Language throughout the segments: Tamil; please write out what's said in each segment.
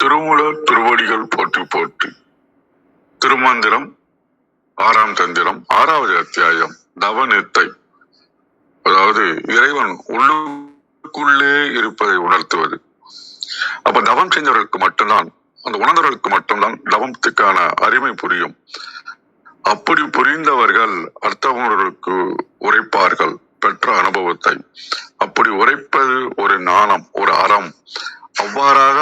திருமூலர் திருவடிகள் போற்றி போற்றி. திருமந்திரம் 6ஆம் தந்திரம் 6வது அத்தியாயம் தவநித்தை. அதாவது இறைவன் உள்ளுக்குள்ளே இருப்பதை உணர்த்துவது. அப்ப தவம் செஞ்சவர்களுக்கு மட்டும்தான், அந்த உணர்ந்தவர்களுக்கு மட்டும்தான் தவத்துக்கான அருமை புரியும். அப்படி புரிந்தவர்கள் அடுத்தவர்களுக்கு உரைப்பார்கள் பெற்ற அனுபவத்தை. அப்படி உரைப்பது ஒரு ஞானம், ஒரு அறம். அவ்வாறாக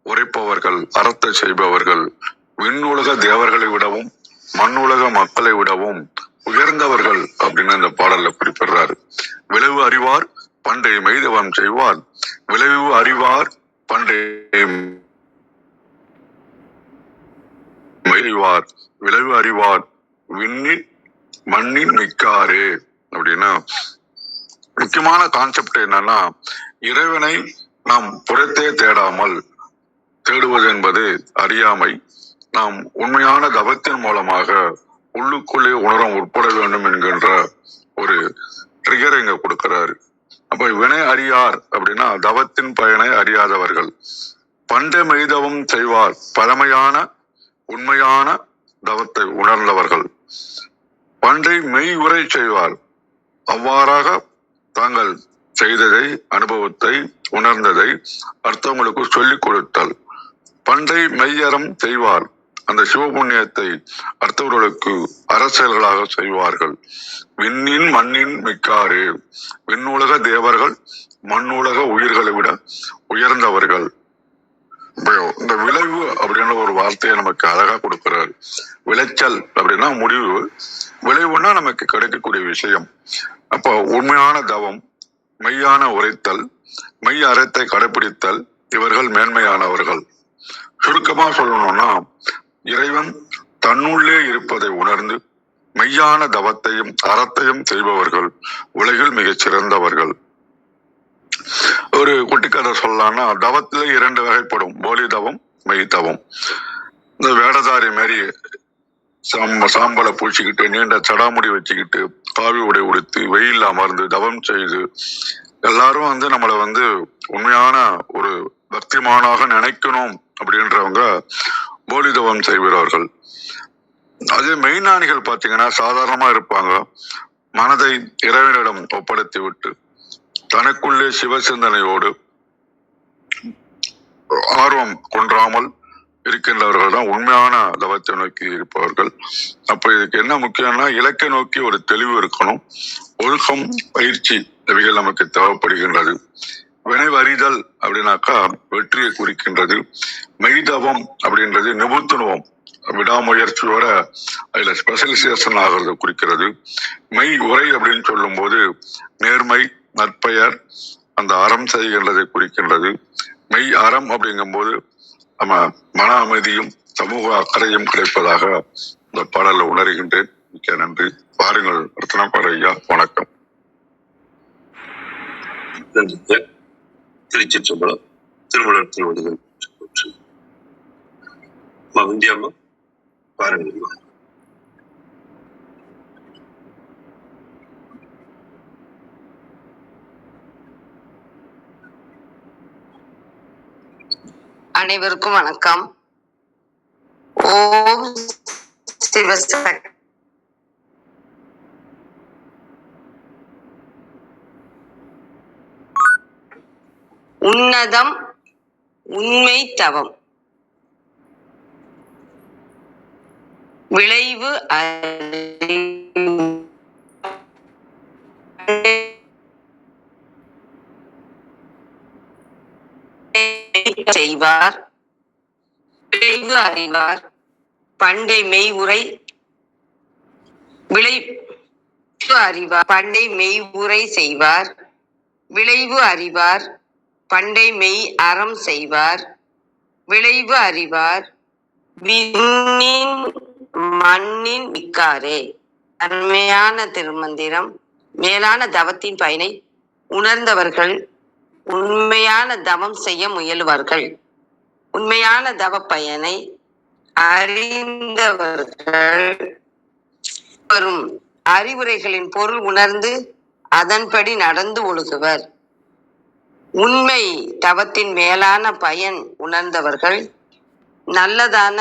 உரைப்பவர்கள், அறத்தை செய்பவர்கள் விண்ணுலக தேவர்களை விடவும் மண்ணுலக மக்களை விடவும் உயர்ந்தவர்கள் அப்படின்னு இந்த பாடல்ல குறிப்பிடுறாரு. விளைவு அறிவார் பண்டைய மெய்தவம் செய்வார், விளைவு அறிவார் பண்டைய மெய்வார், விளைவு அறிவார் விண்ணின் மண்ணின் மிக்காரே. அப்படின்னா முக்கியமான கான்செப்ட் என்னன்னா, இறைவனை நாம் புறத்தே தேடாமல் தேடுவது என்பது அறியாமை. நாம் உண்மையான தவத்தின் மூலமாக உள்ளுக்குள்ளே உணரம் உட்பட வேண்டும் என்கின்ற ஒரு ட்ரிகர் இங்க கொடுக்கிறாரு. அப்ப வினை அறியார் அப்படின்னா தவத்தின் பயனை அறியாதவர்கள். பண்டை மெய்தவம் செய்வார், பழமையான உண்மையான தவத்தை உணர்ந்தவர்கள். பண்டை மெய் உரை செய்வார், அவ்வாறாக தாங்கள் செய்ததை, அனுபவத்தை, உணர்ந்ததை அடுத்தவங்களுக்கு சொல்லிக் கொடுத்தல். பண்டை மெய்யறம் செய்வார், அந்த சிவபுண்ணியத்தை அடுத்தவர்களுக்கு அரசியல்களாக செய்வார்கள். விண்ணின் மண்ணின் மிக்காறு, விண்ணுலக தேவர்கள் மண்ணுலக உயிர்களை விட உயர்ந்தவர்கள். இந்த விளைவு அப்படின்ற ஒரு வார்த்தையை நமக்கு அழகா கொடுக்கிறார். விளைச்சல் அப்படின்னா முடிவு, விளைவுன்னா நமக்கு கிடைக்கக்கூடிய விஷயம். அப்போ உண்மையான தவம், மெய்யான உரைத்தல், மெய் அறத்தை கடைபிடித்தல், இவர்கள் மேன்மையானவர்கள். சுருக்கமா சொல்லணும்னா, இறைவன் தன்னுள்ளே இருப்பதை உணர்ந்து மெய்யான தவத்தையும் அறத்தையும் செய்பவர்கள் உலகில் மிகச் சிறந்தவர்கள். ஒரு குட்டிக்கதை சொல்லலாம்னா, தவத்திலே 2 வகைப்படும், போலி தவம், மெய் தவம். இந்த வேடதாரி மாரி சாம்பலை பூச்சிக்கிட்டு, நீண்ட சடாமுடி வச்சுக்கிட்டு, காவி உடை உடுத்தி, வெயில் அமர்ந்து தவம் செய்து எல்லாரும் நம்மளை உண்மையான ஒரு பக்திமானாக நினைக்கணும் அப்படின்றவங்க போலி தவம் செய்கிறார்கள். அதே மெய்ஞானிகள் பாத்தீங்கன்னா சாதாரணமா இருப்பாங்க. மனதை இறைவனிடம் ஒப்படைத்து விட்டு தனக்குள்ளே சிவ சிந்தனையோடு ஆர்வம் கொன்றாமல் இருக்கின்றவர்கள் தான் உண்மையான தவத்தை நோக்கி இருப்பவர்கள். அப்ப இதுக்கு என்ன முக்கியம்னா, இலக்கை நோக்கி ஒரு தெளிவு இருக்கணும். ஒழுக்கம், பயிற்சி இவைகள் நமக்கு தேவைப்படுகின்றது. வினைவறிதல் அப்படின்னாக்கா வெற்றியை குறிக்கின்றது. மெய்தவம் அப்படின்றது நிபுத்துவம், விடாமுயற்சியோட அதுல ஸ்பெஷலைசேஷன் ஆகிறது குறிக்கிறது. மெய் உரை அப்படின்னு சொல்லும் போது நேர்மை, நற்பெயர், அந்த அறம் செய்கின்றதை குறிக்கின்றது. மெய் அறம் அப்படிங்கும் போது நம்ம மன அமைதியும் சமூக அக்கறையும் கிடைப்பதாக இந்த பாடல உணர்கின்றேன். மிக்க நன்றி. பாருங்கள் ரத்னபார ஐயா, வணக்கம். திருச்சிற்றம்பலம். திருமலர் திருவடிகள் இந்தியாமா பாருங்க. அனைவருக்கும் வணக்கம். ஓம் சிவசக்தி. உன்னதம் உண்மை தவம். விளைவு செய்வார், விளைவு அறிவார் பண்டை மெய் உரை. விளைவு அறிவார் பண்டை மெய் உரை செய்வார், விளைவு அறிவார் பண்டை மெய் அறம் செய்வார், விளைவு அறிவார் விண்ணின் மண்ணின் மிக்காரே. அருமையான திருமந்திரம். மேலான தவத்தின் பயனை உணர்ந்தவர்கள் உண்மையான தவம் செய்ய முயலுவார்கள். உண்மையான தவ பயனை அறிந்தவர்கள் வரும் அறிவுரைகளின் பொருள் உணர்ந்து அதன்படி நடந்து ஒழுகுவர். உண்மை தவத்தின் மேலான பயன் உணர்ந்தவர்கள் நல்லதான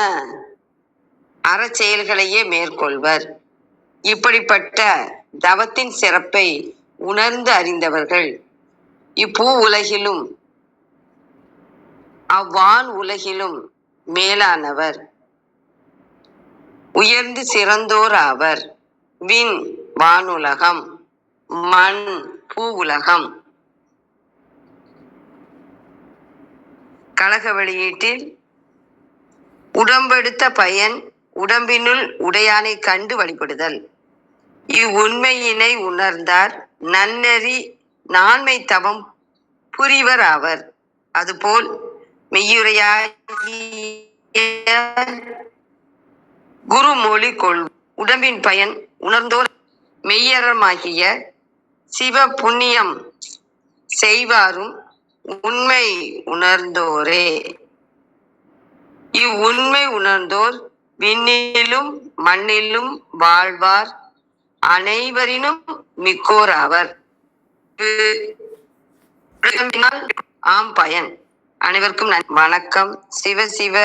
அறச்செயல்களையே மேற்கொள்வர். இப்படிப்பட்ட தவத்தின் சிறப்பை உணர்ந்து அறிந்தவர்கள் இப்பூ உலகிலும் அவ்வான் உலகிலும் மேலானவர், உயர்ந்து சிறந்தோர் ஆவர். விண் வானுலகம், மண் பூ உலகம். கழக வெளியீட்டில் உடம்பெடுத்த பயன் உடம்பினுள் உடையானை கண்டு வழிபடுதல். இவ்வுண்மையினை உணர்ந்தார் நன்னெறி நான்மை தவம் புரிவர் ஆவர். அதுபோல் மெய்யுரையாகிய குருமொழி கொள் உடம்பின் பயன் உணர்ந்தோர் மெய்யறமாகிய சிவ புண்ணியம் செய்வாரும் உண்மை உணர்ந்தோரே. இவ்வுண்மை உணர்ந்தோர் விண்ணிலும் மண்ணிலும் வாழ்வார், அனைவரினும் மிக்கோர் ஆவர். ஆம் பயன். அனைவருக்கும் வணக்கம். சிவ சிவ.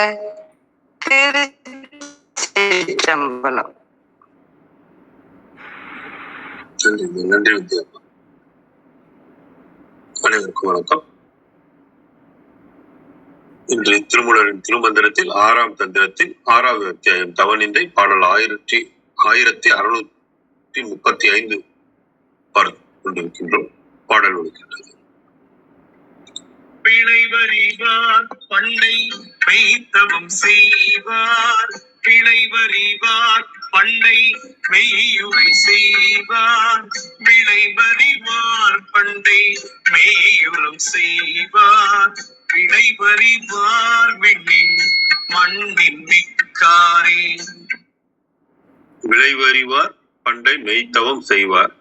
திருச்சிற்றம்பலம். நன்றி வித்யாப்பா. அனைவருக்கும் வணக்கம். இன்று திருமூலரின் திருமந்திரத்தில் 6ஆம் தந்திரத்தில் 6வது அத்தியாயம் தவநிந்தை பாடல் 1635 பார்த்து கொண்டிருக்கின்றோம். பாடல் ஒழிக்கின்றது. பிழைவறிவார் பண்ணை மெய்த்தவம் செய்வார், பிழைவறிவார் பண்ணை மெய்யுரை செய்வார், விளைவறிவார் பண்டை மெய்யுரம் செய்வார், விளைவறிவார் விண்ணின் மண்ணின் மிக்காரே. விளைவறிவார் பண்டை மெய்த்தவம் செய்வார்,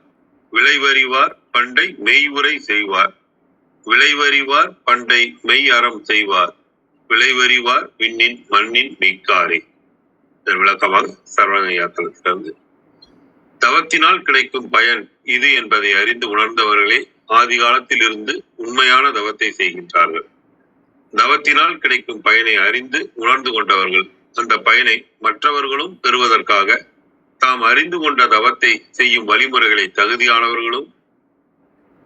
விளைவறிவார் பண்டை மெய்யுரை செய்வார், விளைவறிவார் பண்டை மெய் அறம் செய்வார், விளைவறிவார் விண்ணின் மண்ணின் மிக்காரே. விளக்கமாக சரவணையாத்தலத்திலிருந்து. தவத்தினால் கிடைக்கும் பயன் இது என்பதை அறிந்து உணர்ந்தவர்களே ஆதி காலத்தில் இருந்து உண்மையான தவத்தை செய்கின்றார்கள். தவத்தினால் கிடைக்கும் பயனை அறிந்து உணர்ந்து கொண்டவர்கள் அந்த பயனை மற்றவர்களும் பெறுவதற்காக தாம் அறிந்து கொண்ட தவத்தை செய்யும் வழிமுறைகளை தகுதியானவர்களும்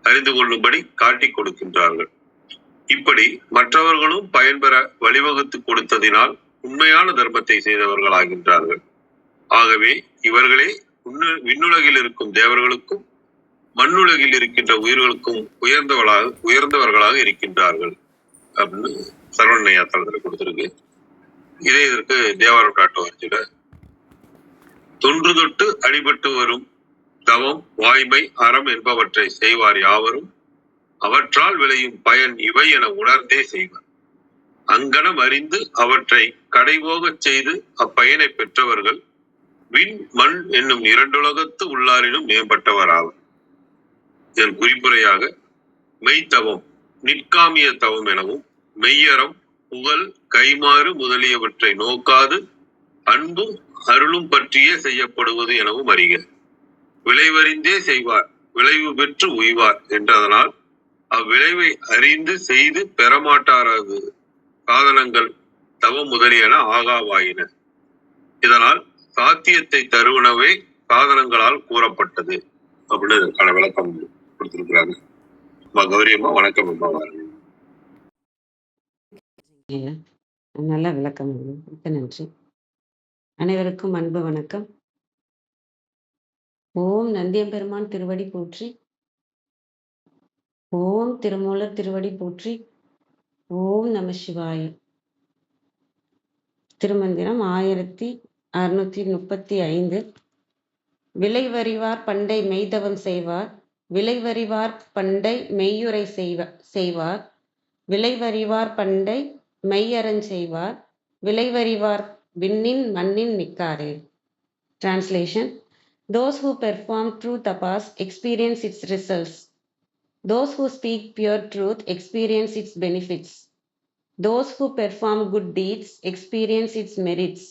அறிந்து கொள்ளும்படி காட்டிக் கொடுக்கின்றார்கள். இப்படி மற்றவர்களும் பயன்பெற வழிவகுத்து கொடுத்ததினால் உண்மையான தர்மத்தை செய்தவர்கள் ஆகின்றார்கள். ஆகவே இவர்களே விண்ணுலகில் இருக்கும் தேவர்களுக்கும் மண்ணுலகில் இருக்கின்ற உயிர்களுக்கும் உயர்ந்தவர்களாக இருக்கின்றார்கள் அப்படின்னு சரவணையாத்தலத்தில் கொடுத்திருக்கு. இதற்கு தேவாரம் .org தொன்று தொட்டு அடிபட்டு வரும் தவம் வாய்மை அறம் என்பவற்றை செய்வார் யாவரும் அவற்றால் விளையும் பயன் இவை என உணர்ந்தே செய்வார். அங்கனம் அறிந்து அவற்றை கடைபோகச் செய்து அப்பயனை பெற்றவர்கள் விண் மண் என்னும் இரண்டுலகத்து உள்ளாரிலும் மேம்பட்டவர் ஆவர். இதன் குறிப்புரையாக மெய்த்தவம் நிற்காமிய தவம் எனவும், மெய்யறம் புகழ் கைமாறு முதலியவற்றை நோக்காது அன்பும் அருளும் பற்றியே செய்யப்படுவது எனவும் அறிக. விளைவறிந்தே செய்வார் விளைவு பெற்று உய்வார் என்றதனால் அவ்விளைவை அறிந்து செய்து பெறமாட்டாரது சாதனங்கள் தவம் முதலியன ஆகாவாயின. இதனால் சாத்தியத்தை தருவனவே சாதனங்களால் கூறப்பட்டது அப்படின்னு இதற்கான விளக்கம் கொடுத்திருக்கிறாங்க. கௌரியம்மா வணக்கம். அம்மா வாருங்க. நல்ல விளக்கம். மிக்க நன்றி. அனைவருக்கும் அன்பு வணக்கம். ஓம் நந்தியம்பெருமான் திருவடி போற்றி, ஓம் திருமூலர் திருவடி போற்றி, ஓம் நம சிவாய. திருமந்திரம் 1635. விளைவறிவார் பண்டை மெய்தவம் செய்வார், விளைவறிவார் பண்டை மெய்யுரை செய்வார், விளைவறிவார் பண்டை மெய்யறஞ் செய்வார், விளைவறிவார் விண்ணின் மண்ணின் மிக்காரே. Translation: Those who perform true tapas experience its results. Those who speak pure truth experience its benefits. Those who perform good deeds experience its merits.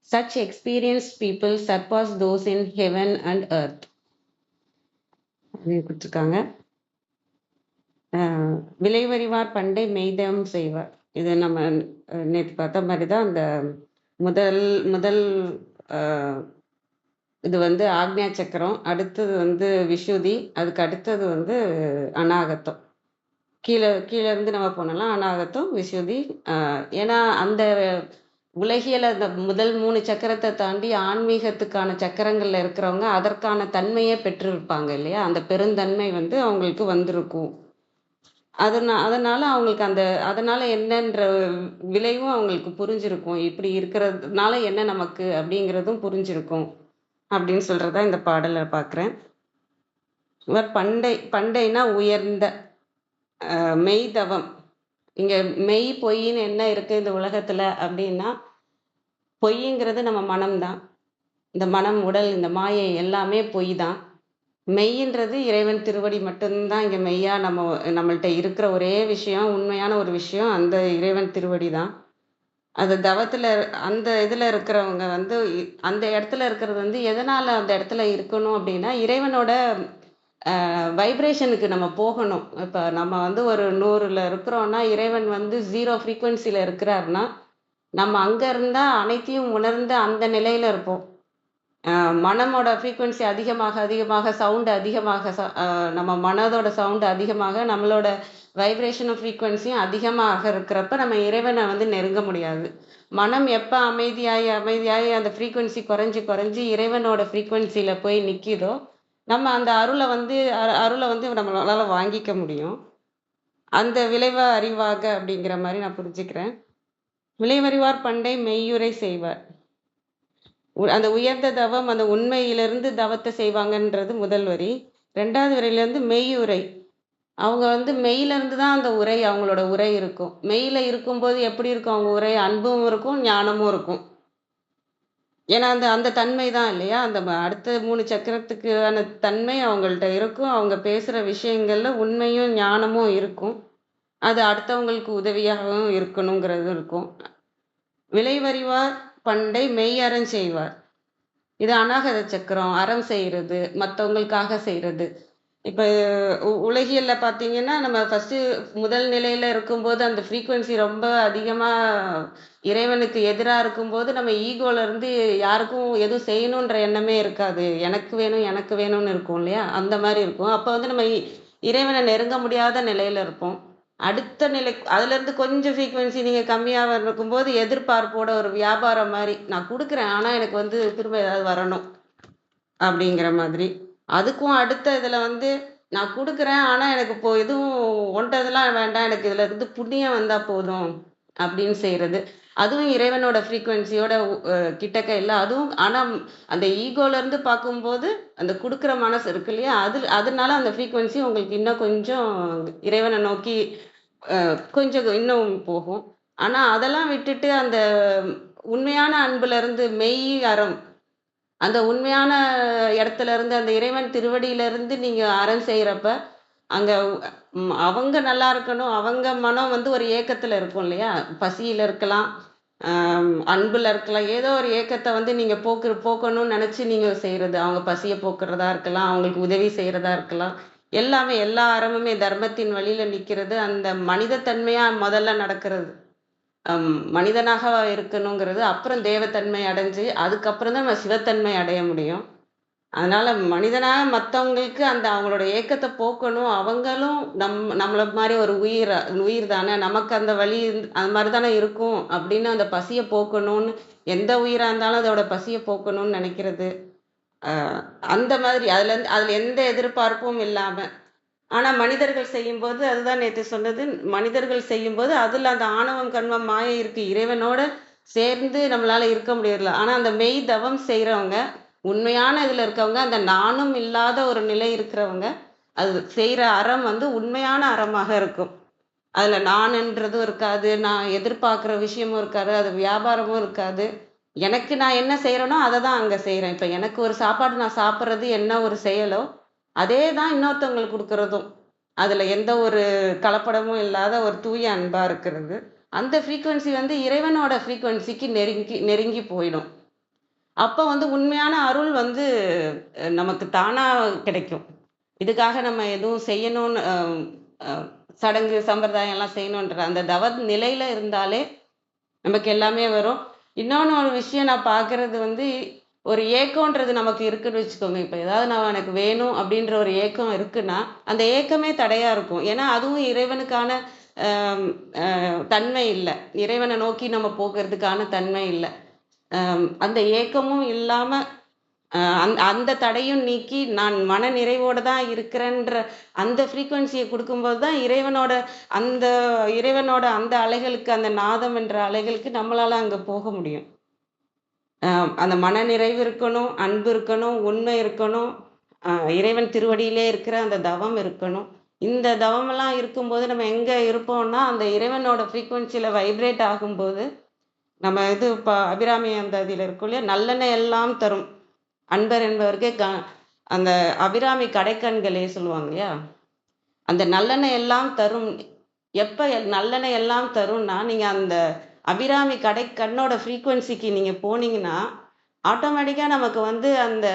Such experienced people surpass those in heaven and earth. கொடுத்துருக்காங்க. விளைவறிவார் பண்டை மெய்தவம் செய்வார். இது நம்ம நேற்று பார்த்த மாதிரி தான் அந்த முதல் முதல் அஹ், இது வந்து ஆக்ஞா சக்கரம், அடுத்தது வந்து விஷுதி, அதுக்கு அடுத்தது வந்து அநாகத்தம். கீழே கீழே இருந்து நம்ம போனோம்னா அநாகத்தம், விஷுதி. ஏன்னா அந்த உலகியல அந்த முதல் 3 சக்கரத்தை தாண்டி ஆன்மீகத்துக்கான சக்கரங்கள்ல இருக்கிறவங்க அதற்கான தன்மையே பெற்றிருப்பாங்க இல்லையா? அந்த பெருந்தன்மை வந்து அவங்களுக்கு வந்திருக்கும். அதனால அவங்களுக்கு அதனால என்னன்ற விளைவும் அவங்களுக்கு புரிஞ்சிருக்கும். இப்படி இருக்கிறதுனால என்ன நமக்கு அப்படிங்கிறதும் புரிஞ்சிருக்கும் அப்படின்னு சொல்றதா இந்த பாடலை பார்க்குறேன். இவர் பண்டைனா உயர்ந்த மெய்தவம். இங்க மெய் பொய்ன்னு என்ன இருக்கு இந்த உலகத்துல அப்படின்னா, பொய்ங்கிறது நம்ம மனம்தான். இந்த மனம், உடல், இந்த மாயை எல்லாமே பொய் தான். மெய்ன்றது இறைவன் திருவடி மட்டும்தான் இங்க மெய்யா நம்மள்ட்ட இருக்கிற ஒரே விஷயம், உண்மையான ஒரு விஷயம் அந்த இறைவன் திருவடி தான். அது தவத்துல அந்த இதுல இருக்கிறவங்க வந்து அந்த இடத்துல இருக்கிறது வந்து எதனால அந்த இடத்துல இருக்கணும் அப்படின்னா, இறைவனோட வைப்ரேஷனுக்கு நம்ம போகணும். இப்போ நம்ம வந்து ஒரு 100ல் இருக்கிறோம்னா இறைவன் வந்து 0 ஃப்ரீக்குவென்சியில் இருக்கிறாருன்னா நம்ம அங்கே இருந்தால் அனைத்தையும் உணர்ந்த அந்த நிலையில் இருப்போம். மனமோட ஃப்ரீக்குவென்சி அதிகமாக அதிகமாக சவுண்டு அதிகமாக நம்ம மனதோட சவுண்டு அதிகமாக நம்மளோட வைப்ரேஷனும் ஃப்ரீக்குவென்சியும் அதிகமாக இருக்கிறப்ப நம்ம இறைவனை வந்து நெருங்க முடியாது. மனம் எப்போ அமைதியாகி அமைதியாகி அந்த ஃப்ரீக்குவென்சி குறைஞ்சி குறைஞ்சி இறைவனோட ஃப்ரீக்குவென்சியில் போய் நிற்கிதோ நம்ம அந்த அருளை வந்து நம்மளால வாங்கிக்க முடியும். அந்த விளைவா அறிவாக அப்படிங்கிற மாதிரி நான் புரிஞ்சுக்கிறேன். விளைவறிவார் பண்டை மெய்யுரை செய்வார். அந்த உயர்ந்த தவம் அந்த உண்மையிலிருந்து தவத்தை செய்வாங்கன்றது முதல் வரி. 2வது வரியிலேருந்து மெய்யுரை. அவங்க வந்து மெய்யிலேருந்து தான் அந்த உரை, அவங்களோட உரை இருக்கும். மெய்யில இருக்கும்போது எப்படி இருக்கும் அவங்க உரை? அன்பும் இருக்கும், ஞானமும் இருக்கும். ஏன்னா அந்த அந்த தன்மை தான் இல்லையா? அந்த அடுத்த 3 சக்கரத்துக்கான தன்மை அவங்கள்ட்ட இருக்கும். அவங்க பேசுகிற விஷயங்கள்ல உண்மையும் ஞானமும் இருக்கும். அது அடுத்தவங்களுக்கு உதவியாகவும் இருக்கணுங்கிறது இருக்கும். விளைவறிவார் பண்டை மெய் அறம் செய்வார். இது அநாகத சக்கரம், அறம் செய்கிறது, மற்றவங்களுக்காக செய்கிறது. இப்போ உலகியல்ல பார்த்தீங்கன்னா நம்ம ஃபஸ்ட்டு முதல் நிலையில் இருக்கும்போது அந்த ஃப்ரீக்குவென்சி ரொம்ப அதிகமாக இறைவனுக்கு எதிராக இருக்கும்போது நம்ம ஈகோலேருந்து யாருக்கும் எதுவும் செய்யணுன்ற எண்ணமே இருக்காது. எனக்கு வேணும் எனக்கு வேணும்னு இருக்கும் இல்லையா? அந்த மாதிரி இருக்கும். அப்போ வந்து நம்ம இறைவனை நெருங்க முடியாத நிலையில் இருப்போம். அடுத்த நிலை அதுலேருந்து கொஞ்சம் ஃப்ரீக்குவென்சி நீங்கள் கம்மியாக இருக்கும்போது எதிர்பார்ப்போட ஒரு வியாபாரம் மாதிரி நான் கொடுக்குறேன், ஆனால் எனக்கு வந்து திரும்ப ஏதாவது வரணும் அப்படிங்கிற மாதிரி. அதுக்கும் அடுத்த இதில் வந்து நான் கொடுக்குறேன், ஆனால் எனக்கு இப்போ எதுவும் ஒன்றதெல்லாம் வேண்டாம், எனக்கு இதில் இருந்து புண்ணியம் வந்தால் போதும் அப்படின்னு செய்கிறது. அதுவும் இறைவனோட ஃப்ரீக்குவென்சியோட கிட்டக்க இல்லை. அதுவும் ஆனால் அந்த ஈகோலேருந்து பார்க்கும்போது அந்த கொடுக்குற மனசு இருக்கு இல்லையா? அதனால அந்த ஃப்ரீக்குவென்சி உங்களுக்கு இன்னும் கொஞ்சம் இறைவனை நோக்கி கொஞ்சம் இன்னும் போகும். ஆனால் அதெல்லாம் விட்டுட்டு அந்த உண்மையான அன்புலேருந்து மெய் அறம், அந்த உண்மையான இடத்துல இருந்து அந்த இறைவன் திருவடியிலிருந்து நீங்கள் அறம் செய்கிறப்ப அங்கே அவங்க நல்லா இருக்கணும், அவங்க மனம் வந்து ஒரு ஏக்கத்தில் இருக்கும் இல்லையா? பசியில் இருக்கலாம், அன்பில் இருக்கலாம், ஏதோ ஒரு ஏக்கத்தை வந்து நீங்கள் போக்கணும்னு நினச்சி நீங்கள் செய்கிறது. அவங்க பசியை போக்குறதா இருக்கலாம், அவங்களுக்கு உதவி செய்கிறதா இருக்கலாம். எல்லாமே எல்லா அறமுமே தர்மத்தின் வழியில் நிற்கிறது. அந்த மனிதத்தன்மையாக முதல்ல நடக்கிறது. மனிதனாக இருக்கணுங்கிறது அப்புறம் தேவத்தன்மை அடைஞ்சு அதுக்கப்புறம் தான் நம்ம சிவத்தன்மை அடைய முடியும். அதனால மனிதனாக மற்றவங்களுக்கு அந்த அவங்களோட ஏக்கத்தை போக்கணும். அவங்களும் நம்மளை மாதிரி ஒரு உயிர் தானே, நமக்கு அந்த வழி அந்த மாதிரி தானே இருக்கும் அப்படின்னு அந்த பசியை போக்கணும்னு எந்த உயிராக இருந்தாலும் அதோட பசியை போக்கணும்னு நினைக்கிறது. அந்த மாதிரி அதில் எந்த எதிர்பார்ப்பும் இல்லாமல். ஆனால் மனிதர்கள் செய்யும்போது அதுதான் நேற்று சொன்னது, மனிதர்கள் செய்யும்போது அதில் அந்த ஆணவம் கண்மம் மாயை இருக்குது, இறைவனோட சேர்ந்து நம்மளால் இருக்க முடியல. ஆனால் அந்த மெய் தவம் செய்கிறவங்க, உண்மையான இதில் இருக்கவங்க, அந்த நானும் இல்லாத ஒரு நிலை இருக்கிறவங்க, அது செய்கிற அறம் வந்து உண்மையான அறமாக இருக்கும். அதில் நான்ன்றதும் இருக்காது, நான் எதிர்பார்க்குற விஷயமும் இருக்காது, அது வியாபாரமும் இருக்காது. எனக்கு நான் என்ன செய்கிறேனோ அதை தான் அங்கே செய்கிறேன். இப்போ எனக்கு ஒரு சாப்பாடு நான் சாப்பிட்றது என்ன ஒரு செயலோ அதே தான் இன்னொருத்தவங்களுக்கு கொடுக்குறதும். அதில் எந்த ஒரு கலப்படமும் இல்லாத ஒரு தூய அன்பாக இருக்கிறது. அந்த ஃப்ரீக்குவென்சி வந்து இறைவனோட ஃப்ரீக்குவென்சிக்கு நெருங்கி நெருங்கி போயிடும். அப்போ வந்து உண்மையான அருள் வந்து நமக்கு தானாக கிடைக்கும். இதுக்காக நம்ம எதுவும் செய்யணும்னு சடங்கு சம்பிரதாயம் எல்லாம் செய்யணுன்ற அந்த தவ நிலையில இருந்தாலே நமக்கு எல்லாமே வரும். இன்னொன்று ஒரு விஷயம் நான் பார்க்கறது வந்து ஒரு ஏக்கம்ன்றது நமக்கு இருக்குன்னு வச்சுக்கோங்க. இப்போ ஏதாவது நான் எனக்கு வேணும் அப்படின்ற ஒரு ஏக்கம் இருக்குன்னா அந்த ஏக்கமே தடையா இருக்கும். ஏன்னா அதுவும் இறைவனுக்கான தன்மை இல்லை. இறைவனை நோக்கி நம்ம போகிறதுக்கான தன்மை இல்லை. அந்த ஏக்கமும் இல்லாம அந்த தடையும் நீக்கி நான் மன நிறைவோட தான் இருக்கிறேன்ற அந்த ஃப்ரீக்குவென்சியை கொடுக்கும்போது தான் இறைவனோட அந்த அலைகளுக்கு, அந்த நாதம் என்ற அலைகளுக்கு நம்மளால அங்க போக முடியும். அந்த மன நிறைவு இருக்கணும், அன்பு இருக்கணும், உண்மை இருக்கணும், இறைவன் திருவடியிலே இருக்கிற அந்த தவம் இருக்கணும். இந்த தவமெல்லாம் இருக்கும்போது நம்ம எங்க இருப்போம்னா அந்த இறைவனோட ஃப்ரீக்குவென்சியில வைப்ரேட் ஆகும்போது நம்ம இது இப்போ அபிராமி அந்த இதில் இருக்கும் இல்லையா, நல்லெண்ணெய் எல்லாம் தரும் அன்பர் என்பவருக்கு அந்த அபிராமி கடைக்கண்களே சொல்லுவாங்க இல்லையா, அந்த நல்லெண்ணெய் எல்லாம் தரும். எப்போ நல்லெண்ணெய் எல்லாம் தரும்னா நீங்கள் அந்த அபிராமி கண்ணோட ஃப்ரீக்குவென்சிக்கு நீங்கள் போனீங்கன்னா ஆட்டோமேட்டிக்காக நமக்கு வந்து அந்த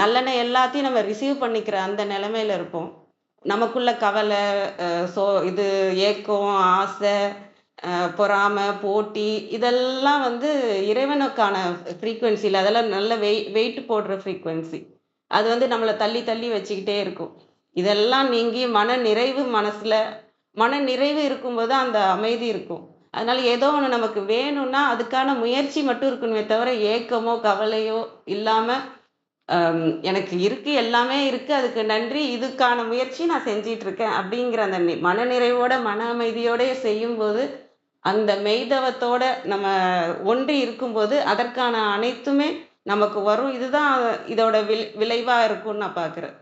நல்லெண்ணெய் எல்லாத்தையும் நம்ம ரிசீவ் பண்ணிக்கிற அந்த நிலைமையில இருப்போம். நமக்குள்ள கவலை, இது ஏக்கம், ஆசை, பொறாமை, போட்டி இதெல்லாம் வந்து இறைவனுக்கான ஃப்ரீக்குவென்சியில் அதெல்லாம் நல்ல வெயிட் போடுற ஃப்ரீக்குவென்சி. அது வந்து நம்மளை தள்ளி தள்ளி வச்சுக்கிட்டே இருக்கும். இதெல்லாம் நீங்கி மன நிறைவு இருக்கும்போது அந்த அமைதி இருக்கும். அதனால ஏதோ ஒன்று நமக்கு வேணும்னா அதுக்கான முயற்சி மட்டும் இருக்கணுமே தவிர ஏக்கமோ கவலையோ இல்லாம எனக்கு இருக்கு, எல்லாமே இருக்கு, அதுக்கு நன்றி, இதுக்கான முயற்சி நான் செஞ்சிட்டு இருக்கேன் அப்படிங்கிற அந்த மன நிறைவோட மன அமைதியோட செய்யும்போது அந்த மெய்தவத்தோட நம்ம ஒன்றி இருக்கும்போது அதற்கான அனைத்துமே நமக்கு வரும். இதுதான் இதோட விளைவா இருக்கும்னு நான் பார்க்குறேன்.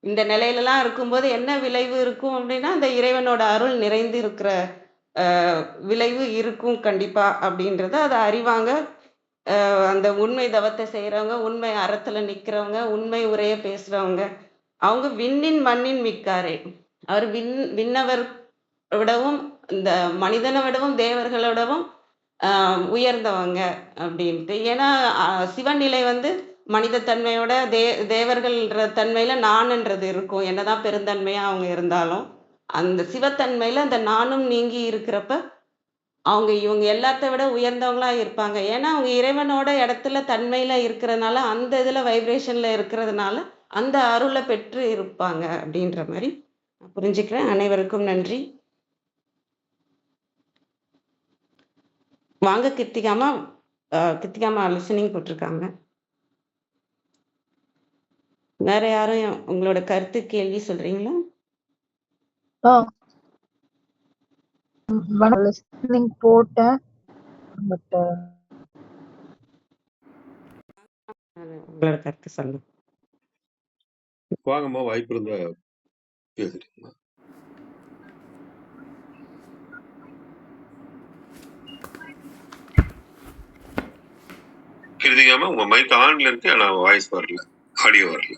இந்த நிலையிலலாம் இருக்கும்போது என்ன விளைவு இருக்கும் அப்படின்னா அந்த இறைவனோட அருள் நிறைந்து இருக்கிற விளைவு இருக்கும் கண்டிப்பா அப்படின்றத அதை அறிவாங்க. அந்த உண்மை தவத்தை செய்கிறவங்க, உண்மை அறத்துல நிற்கிறவங்க, உண்மை உரைய பேசுறவங்க, அவங்க விண்ணின் மண்ணின் மிக்காரே. அவர் விண்ணவர் விடவும் இந்த மனிதனை விடவும் தேவர்களோடவும் உயர்ந்தவங்க அப்படின்ட்டு. ஏன்னா சிவநிலை வந்து மனித தன்மையோட தேவர்கள்ன்ற தன்மையில நான்ன்றது இருக்கும். என்னதான் பெருந்தன்மையா அவங்க இருந்தாலும் அந்த சிவத்தன்மையில அந்த நானும் நீங்கி இருக்கிறப்ப அவங்க இவங்க எல்லாத்த விட உயர்ந்தவங்களா இருப்பாங்க. ஏன்னா அவங்க இறைவனோட இடத்துல தன்மையில இருக்கிறதுனால அந்த இதுல வைப்ரேஷன்ல இருக்கிறதுனால அந்த அருளை பெற்று இருப்பாங்க அப்படின்ற மாதிரி நான் புரிஞ்சுக்கிறேன். அனைவருக்கும் நன்றி. வாங்க கிருத்திகாமா லிசனிங் போட்டிருக்காங்க. வேற யாரும் உங்களோட கருத்து கேள்வி சொல்றீங்களா? லிசனிங் போட்டேன், பட் உங்களோட கருத்து சொல்லுங்க. வாங்கம்மா, வாய்ப்பு இருந்தா பேசுறீங்களா? கிருதிகாம உங்க மைக் ஆன்ல இருக்கு, ஆனா வாய்ஸ் வரல, ஆடியோ வரல.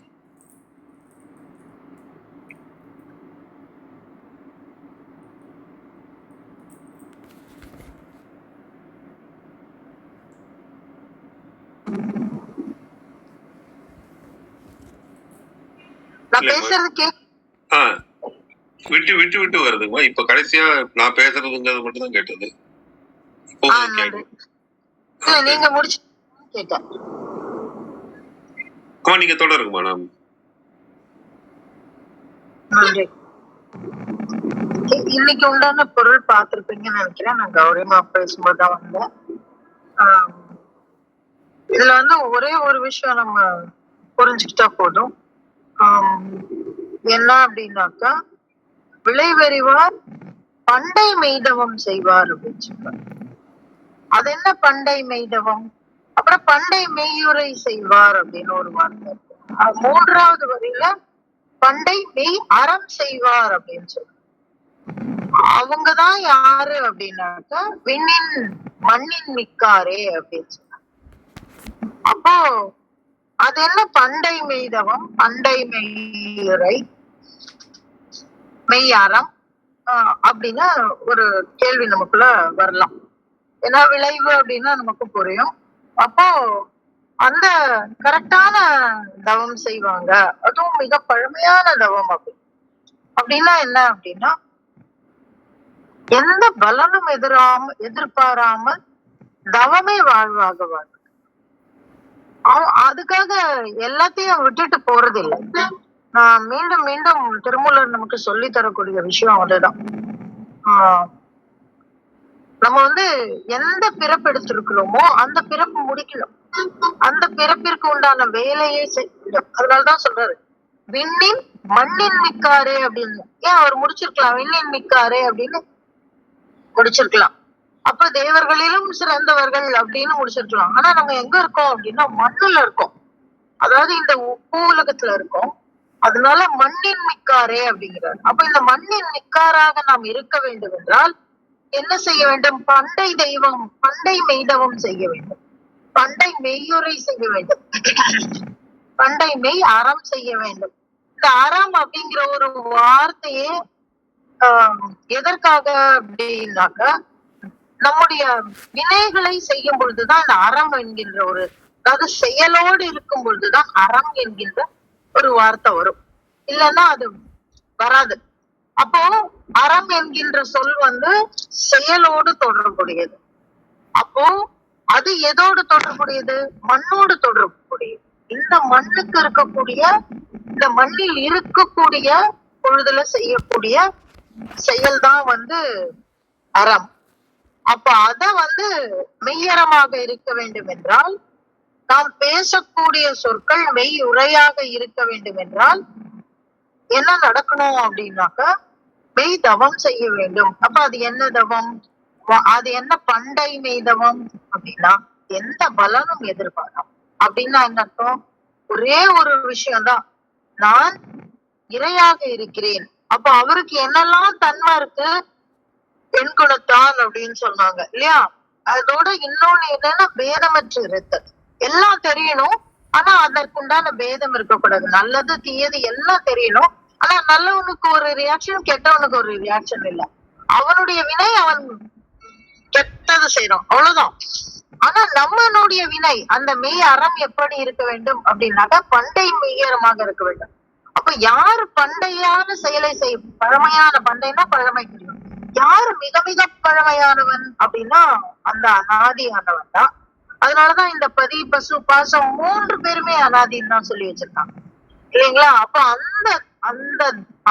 விட்டு விட்டு விட்டு வருதுங்கம்மா. இப்ப கடைசியா நான் பேசுறதுங்கிறது மட்டும் தான் கேட்டது. நீங்க முடிச்சு கேட்டேன். நீங்க தொடருங்கம்மா. நான் இன்னைக்கு உண்டான பொருள் பார்த்திருப்பீங்கன்னு நினைக்கிறேன். நான் கௌரியமா பேசும்போதுதான் வந்தேன். இதுல வந்து ஒரே ஒரு விஷயம் நம்ம புரிஞ்சுக்கிட்டா போதும். என்ன அப்படின்னாக்கா, விளைவறிவார் பண்டை மெய்தவம் செய்வார் அப்படின்னு சொல்றாரு. அது என்ன பண்டை மெய்தவம்? அப்புறம் பண்டை மெய்யுரை செய்வார் அப்படின்னு ஒரு வார்த்தை. மூன்றாவது வரியில பண்டை மெய் அறம் செய்வார் அப்படின்னு சொல்றாரு. அவங்கதான் யாரு அப்படின்னாக்கா விண்ணின் மண்ணின் மிக்காரே அப்படின்னு சொல்றாங்க. அப்போ அது என்ன பண்டை மெய்தவம், பண்டை மெய்யுரை, மெய் அறம் அப்படின்னா ஒரு கேள்வி நமக்குள்ள வரலாம். ஏன்னா விளைவு அப்படின்னா நமக்கு புரியும். அப்போ அந்த கரெக்டான தவம் செய்வாங்க, அதுவும் மிக பழமையான தவம் அப்படின்னா என்ன அப்படின்னா எந்த பலனும் எதிர்பாராமல் தவமே வாழ்வாக வாழ். அதுக்காக எல்லாத்தையும் விட்டுட்டு போறது இல்லை. நான் மீண்டும் மீண்டும் திருமூலர் நமக்கு சொல்லி தரக்கூடிய விஷயம் அதுதான். நம்ம வந்து எந்த பிறப்பு எடுத்திருக்கிறோமோ அந்த பிறப்பு முடிக்கணும். அந்த பிறப்பிற்கு உண்டான வேலையை செய்யணும். அதனாலதான் சொல்றாரு விண்ணின் மண்ணின் மிக்காரே அப்படின்னு. ஏன் அவர் முடிச்சிருக்கலாம் விண்ணின் மிக்காரே அப்படின்னு முடிச்சிருக்கலாம். அப்ப தேவர்களிலும் சிறந்தவர்கள் அப்படின்னு முடிச்சிருக்கலாம். ஆனா நம்ம எங்க இருக்கோம் அப்படின்னா மண்ணுல இருக்கோம். அதாவது இந்த பூ உலகத்துல இருக்கோம். அதனால மண்ணின் மிக்காரே அப்படிங்கிறார். அப்ப இந்த மண்ணின் மிக்காராக நாம் இருக்க வேண்டும் என்றால் என்ன செய்ய வேண்டும்? பண்டை தெய்வம், பண்டை மெய்தவம் செய்ய வேண்டும். பண்டை மெய்யுரை செய்ய வேண்டும். பண்டை மெய் அறம் செய்ய வேண்டும். இந்த அறம் அப்படிங்கிற ஒரு வார்த்தையே எதற்காக அப்படின்னாக்க நம்முடைய வினைகளை செய்யும் பொழுதுதான் இந்த அறம் என்கின்ற ஒரு, அதாவது செயலோடு இருக்கும் பொழுதுதான் அறம் என்கின்ற ஒரு வார்த்தை வரும். இல்லைன்னா அது வராது. அப்போ அறம் என்கின்ற சொல் வந்து செயலோடு தொடர்புடையது. அப்போ அது எதோடு தொடர்புடையது? மண்ணோடு தொடர்புடையது. இந்த மண்ணுக்கு இருக்கக்கூடிய, இந்த மண்ணில் இருக்கக்கூடிய பொழுதுல செய்யக்கூடிய செயல்தான் வந்து அறம். அப்ப அத வந்து மெய்யறமாக இருக்க வேண்டும் என்றால், நாம் பேசக்கூடிய சொற்கள் மெய் உரையாக இருக்க வேண்டும் என்றால் என்ன நடக்கணும் அப்படின்னாக்க மெய் தவம் செய்ய வேண்டும். அப்ப அது என்ன தவம்? அது என்ன பண்டை மெய்தவம் அப்படின்னா எந்த பலனும் எதிர்பார்க்கலாம். அப்படின்னா என்ன அர்த்தம்? ஒரே ஒரு விஷயம்தான், நான் இறையாக இருக்கிறேன். அப்ப அவருக்கு என்னெல்லாம் தன்மை இருக்கு? பெண் குணத்தான் அப்படின்னு சொன்னாங்க இல்லையா? அதோட இன்னொன்னு என்னன்னா பேதமற்று இருத்தல். எல்லாம் தெரியணும், ஆனா அதற்குண்டான பேதம் இருக்கக்கூடாது. நல்லது தீயது எல்லாம் தெரியணும், ஆனா நல்லவனுக்கு ஒரு ரியாக்ஷன், கெட்டவனுக்கு ஒரு ரியாக்ஷன் இல்லை. அவனுடைய வினை அவன் கெட்டது செய்யறோம், அவ்வளவுதான். ஆனா நம்மளுடைய வினை, அந்த மெய் அறம் எப்படி இருக்க வேண்டும் அப்படின்னாக்கா பண்டை மெய்யறமாக இருக்க வேண்டும். அப்ப யாரு பண்டையான செயலை பழமையான, பண்டைனா பழமை தெரியும், யாரு மிக மிக பழமையானவன் அப்படின்னா அந்த அனாதியானவன் தான். அதனாலதான் இந்த பதி பசு பாசம் 3 பேருமே அனாதின்னு தான் சொல்லி வச்சிருக்காங்க இல்லைங்களா? அப்ப அந்த அந்த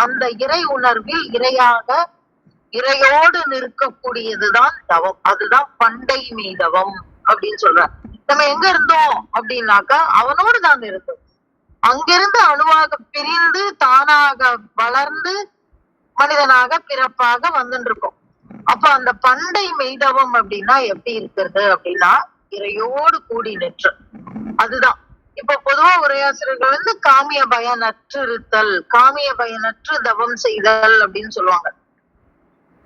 அந்த இறை உணர்வில் இறையாக, இறையோடு நிற்கக்கூடியதுதான் தவம். அதுதான் பண்டை மெய்தவம் அப்படின்னு சொல்றார். நம்ம எங்க இருந்தோம் அப்படின்னாக்கா அவனோடு தான் இருந்தோம். அங்கிருந்து அணுவாக பிரிந்து தானாக வளர்ந்து மனிதனாக பிறப்பாக வந்துட்டு இருக்கோம். அப்ப அந்த பண்டை மெய்தவம் அப்படின்னா எப்படி இருக்கிறது அப்படின்னா இறையோடு கூடி நிற்று. அதுதான் இப்ப பொதுவா உரையாசிரியர்கள் வந்து காமிய பயனற்று இருத்தல், காமிய பயனற்று தவம் செய்தல் அப்படின்னு சொல்லுவாங்க.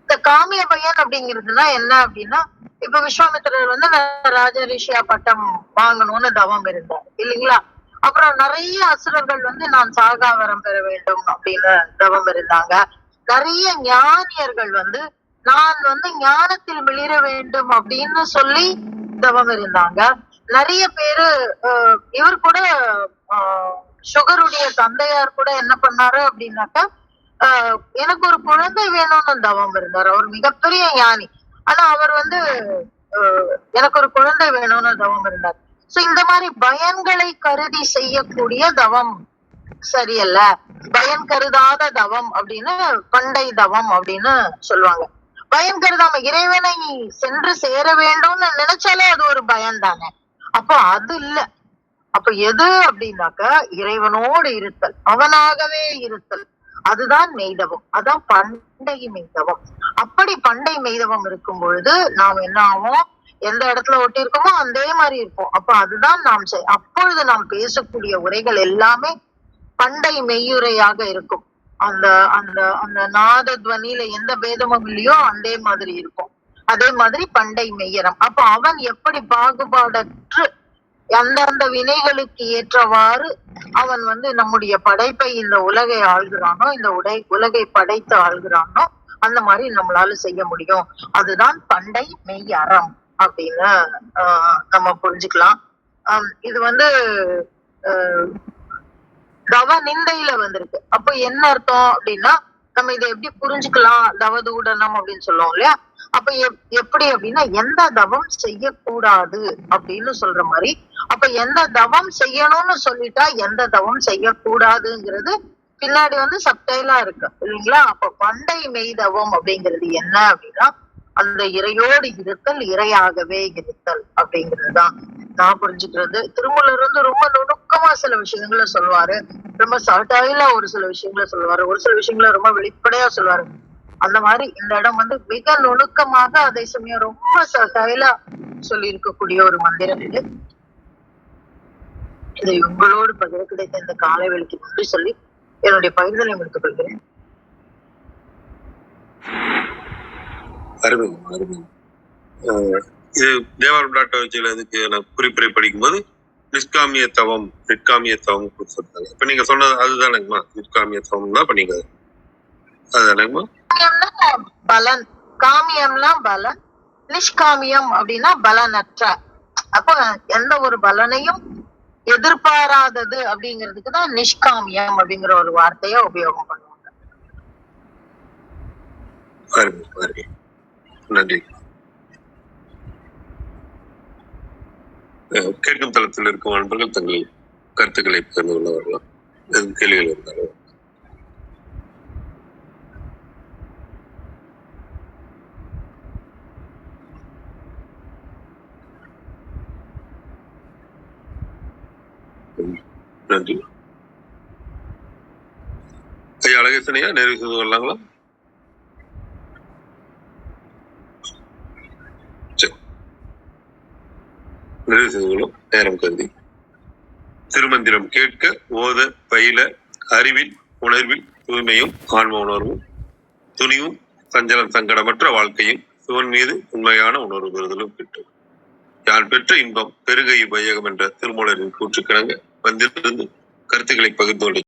இந்த காமிய பயன் அப்படிங்கிறதுனா என்ன அப்படின்னா, இப்ப விஸ்வாமித்திரர் வந்து ராஜ ரிஷியா பட்டம் வாங்கணும்னு தவம் இருந்தார் இல்லைங்களா? அப்புறம் நிறைய அசுரர்கள் வந்து நான் சாகாவரம் பெற வேண்டும் அப்படின்னு தவம் இருந்தாங்க. நிறைய ஞானியர்கள் வந்து நான் வந்து ஞானத்தில் மிளிர வேண்டும் அப்படின்னு சொல்லி தவம் இருந்தாங்க. நிறைய பேரு இவர் கூட சுகருடைய தந்தையார் கூட என்ன பண்ணாரு அப்படின்னாக்கா எனக்கு ஒரு குழந்தை வேணும்னு தவம் இருந்தார். அவர் மிகப்பெரிய ஞானி, ஆனா அவர் வந்து எனக்கு ஒரு குழந்தை வேணும்னு தவம் இருந்தார். சோ இந்த மாதிரி பயன்களை கருதி செய்யக்கூடிய தவம் சரியல்ல. பயன் கருதாத தவம் அப்படின்னு பண்டை தவம் அப்படின்னு சொல்லுவாங்க. பயன் கருதாம இறைவனை சென்று சேர வேண்டும்னு நினைச்சாலே அது ஒரு பயன் தானே. அப்போ அது இல்ல. அப்ப எது அப்படின்னாக்க இறைவனோடு இருத்தல், அவனாகவே இருத்தல், அதுதான் மெய்தவம். அதான் பண்டை மெய்தவம். அப்படி பண்டை மெய்தவம் இருக்கும் பொழுது நாம் என்ன ஆகும்? எந்த இடத்துல ஒட்டி இருக்கோமோ அதே மாதிரி இருப்போம். அப்ப அதுதான் நாம் அப்பொழுது நாம் பேசக்கூடிய உரைகள் எல்லாமே பண்டை மெய்யுரையாக இருக்கும். அந்த அந்த அந்த நாத துவனியில எந்த பேதமும் இல்லையோ அதே மாதிரி இருக்கும். அதே மாதிரி பண்டை மெய்யறம். அப்ப அவன் எப்படி பாகுபாடற்று அந்தந்த வினைகளுக்கு ஏற்றவாறு அவன் வந்து நம்முடைய படைப்பை, இந்த உலகை ஆள்கிறானோ, இந்த உலகை படைத்து ஆள்கிறானோ, அந்த மாதிரி நம்மளால செய்ய முடியும். அதுதான் பண்டை மெய் அறம் அப்படின்னு நம்ம புரிஞ்சுக்கலாம். இது வந்து தவ நிந்தையில வந்திருக்கு. அப்ப என்ன அர்த்தம் அப்படின்னா நம்ம இதை எப்படி புரிஞ்சுக்கலாம்? தவதூடனம் அப்படின்னு சொல்லுவோம் இல்லையா? அப்ப எப்படி அப்படின்னா எந்த தவம் செய்யக்கூடாது அப்படின்னு சொல்ற மாதிரி, அப்ப எந்த தவம் செய்யணும்னு சொல்லிட்டா எந்த தவம் செய்யக்கூடாதுங்கிறது பின்னாடி சப்டைலா இருக்கு இல்லைங்களா? அப்ப பண்டை மெய்தவம் அப்படிங்கிறது என்ன அப்படின்னா, அந்த இறையோடு இருத்தல், இறையாகவே இருத்தல் அப்படிங்கிறதுதான் நான் புரிஞ்சுக்கிறது. திருமூலர் ரொம்ப நுணுக்கமா சில விஷயங்களை சொல்லுவாரு, ரொம்ப சர்டைலா ஒரு சில விஷயங்களை சொல்லுவாரு, ஒரு சில விஷயங்களை ரொம்ப வெளிப்படையா சொல்லுவாரு. அந்த மாதிரி இந்த இடம் மிக நுணுக்கமாக, அதே சமயம் ரொம்ப சர்டைலா சொல்லி இருக்கக்கூடிய ஒரு மந்திரம் இது. இதை உங்களோடு பகிர கிடைத்த இந்த காலை வேளைக்கு நன்றி சொல்லி என்னுடைய பகிர்தலை முடித்துக் கொள்கிறேன். அருமை அருமை. இது தேவாரம்.org இதுக்கு நான் குறிப்புரை படிக்கும்போது நிஷ்காமிய தவம், நிற்காமிய தவம் கொடுத்துருக்காங்க. இப்ப நீங்க சொன்னது அதுதானேங்கம்மா? நிஷ்காமிய தவம் தான் பண்ணீங்க அதுதானேங்கம்மா? பலன், காமியம்னா பலன், நிஷ்காமியம் அப்படின்னா பலனற்ற. அப்போ எந்த ஒரு பலனையும் எதிர்பாராதது அப்படிங்கிறதுக்குதான் நிஷ்காமியம் அப்படிங்கிற ஒரு வார்த்தையை உபயோகம் பண்ணுவாங்க. அருமை அருமை, நன்றி. கேட்கும் தளத்தில் இருக்கும் அன்பர்கள் தங்கள் கருத்துக்களை பகிர்ந்து கொள்ள வரலாம். கேள்விகள் இருந்தாலும் நன்றி. ஐயா அழகேசனையா நிறைவு செய்து கொள்ளலாங்களா? நிறைவு செய்து கொள்ளும் நேரம் கருதி. திருமந்திரம் கேட்க, ஓத, பயில, அறிவில் உணர்வில் தூய்மையும் ஆன்ம உணர்வும் துணிவும் சஞ்சலம் சங்கடமற்ற வாழ்க்கையும் சிவன் மீது உண்மையான உணர்வு பெறுதலும் பெற்று யான் பெற்ற இன்பம் பெருகை வையகம் என்ற திருமூலரின் கூற்றுக்கிணங்க வந்திருந்து கருத்துக்களை பகிர்ந்து கொண்டு